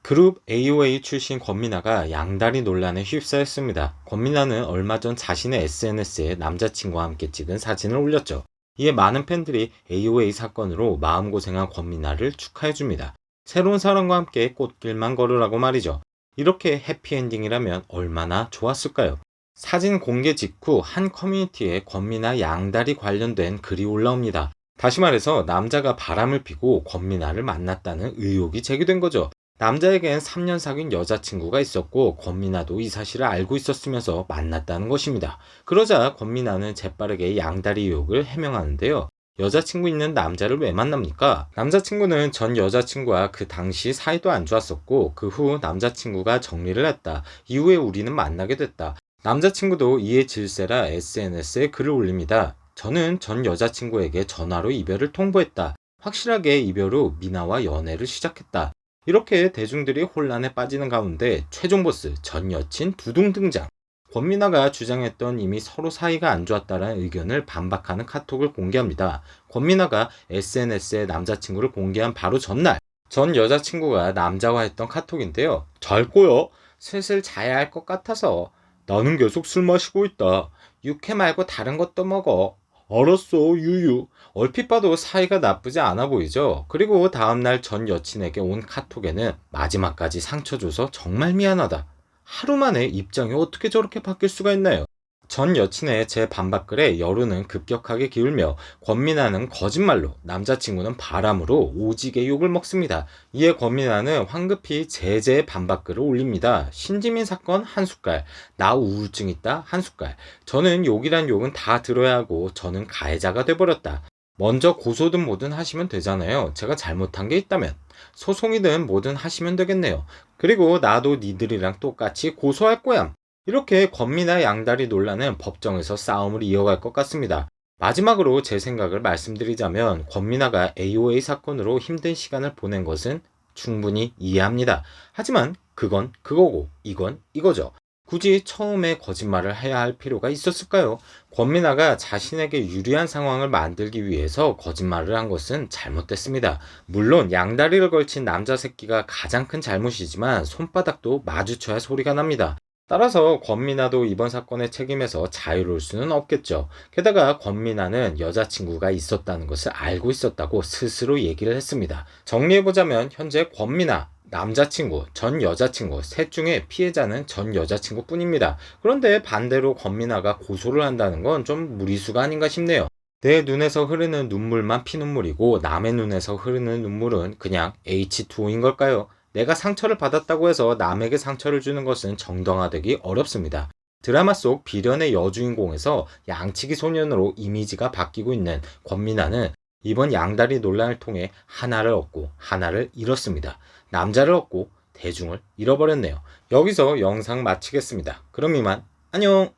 그룹 AOA 출신 권민아가 양다리 논란에 휩싸였습니다. 권민아는 얼마 전 자신의 SNS에 남자친구와 함께 찍은 사진을 올렸죠. 이에 많은 팬들이 AOA 사건으로 마음고생한 권민아를 축하해줍니다. 새로운 사람과 함께 꽃길만 걸으라고 말이죠. 이렇게 해피엔딩이라면 얼마나 좋았을까요? 사진 공개 직후 한 커뮤니티에 권민아 양다리 관련된 글이 올라옵니다. 다시 말해서 남자가 바람을 피고 권민아를 만났다는 의혹이 제기된 거죠. 남자에겐 3년 사귄 여자친구가 있었고 권민아도 이 사실을 알고 있었으면서 만났다는 것입니다. 그러자 권민아는 재빠르게 양다리 의혹을 해명하는데요. 여자친구 있는 남자를 왜 만납니까? 남자친구는 전 여자친구와 그 당시 사이도 안 좋았었고 그 후 남자친구가 정리를 했다. 이후에 우리는 만나게 됐다. 남자친구도 이에 질세라 SNS에 글을 올립니다. 저는 전 여자친구에게 전화로 이별을 통보했다. 확실하게 이별 후 미나와 연애를 시작했다. 이렇게 대중들이 혼란에 빠지는 가운데 최종 보스 전 여친 두둥 등장. 권민아가 주장했던 이미 서로 사이가 안 좋았다는 의견을 반박하는 카톡을 공개합니다. 권민아가 SNS에 남자친구를 공개한 바로 전날 전 여자친구가 남자와 했던 카톡인데요. 잘 거요. 슬슬 자야 할 것 같아서. 나는 계속 술 마시고 있다. 육회 말고 다른 것도 먹어. 알았어, 유유. 얼핏 봐도 사이가 나쁘지 않아 보이죠? 그리고 다음날 전 여친에게 온 카톡에는 마지막까지 상처 줘서 정말 미안하다. 하루 만에 입장이 어떻게 저렇게 바뀔 수가 있나요? 전 여친의 제 반박글에 여론은 급격하게 기울며 권민아는 거짓말로 남자친구는 바람으로 오지게 욕을 먹습니다. 이에 권민아는 황급히 제재 반박글을 올립니다. 신지민 사건 한 숟갈, 나 우울증 있다 한 숟갈, 저는 욕이란 욕은 다 들어야 하고 저는 가해자가 돼버렸다. 먼저 고소든 뭐든 하시면 되잖아요. 제가 잘못한 게 있다면 소송이든 뭐든 하시면 되겠네요. 그리고 나도 니들이랑 똑같이 고소할 거야. 이렇게 권민아 양다리 논란은 법정에서 싸움을 이어갈 것 같습니다. 마지막으로 제 생각을 말씀드리자면 권민아가 AOA 사건으로 힘든 시간을 보낸 것은 충분히 이해합니다. 하지만 그건 그거고 이건 이거죠. 굳이 처음에 거짓말을 해야 할 필요가 있었을까요? 권민아가 자신에게 유리한 상황을 만들기 위해서 거짓말을 한 것은 잘못됐습니다. 물론 양다리를 걸친 남자 새끼가 가장 큰 잘못이지만 손바닥도 마주쳐야 소리가 납니다. 따라서 권민아도 이번 사건의 책임에서 자유로울 수는 없겠죠. 게다가 권민아는 여자친구가 있었다는 것을 알고 있었다고 스스로 얘기를 했습니다. 정리해보자면 현재 권민아, 남자친구, 전 여자친구 셋 중에 피해자는 전 여자친구 뿐입니다. 그런데 반대로 권민아가 고소를 한다는 건 좀 무리수가 아닌가 싶네요. 내 눈에서 흐르는 눈물만 피눈물이고 남의 눈에서 흐르는 눈물은 그냥 H2O인 걸까요? 내가 상처를 받았다고 해서 남에게 상처를 주는 것은 정당화되기 어렵습니다. 드라마 속 비련의 여주인공에서 양치기 소년으로 이미지가 바뀌고 있는 권민아는 이번 양다리 논란을 통해 하나를 얻고 하나를 잃었습니다. 남자를 얻고 대중을 잃어버렸네요. 여기서 영상 마치겠습니다. 그럼 이만 안녕.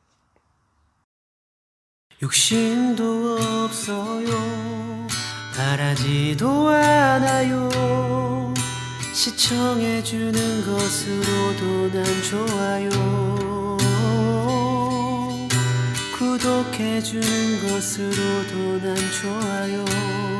욕심도 없어요. 바라지도 않아요. 시청해주는 것으로도 난 좋아요. 구독해주는 것으로도 난 좋아요.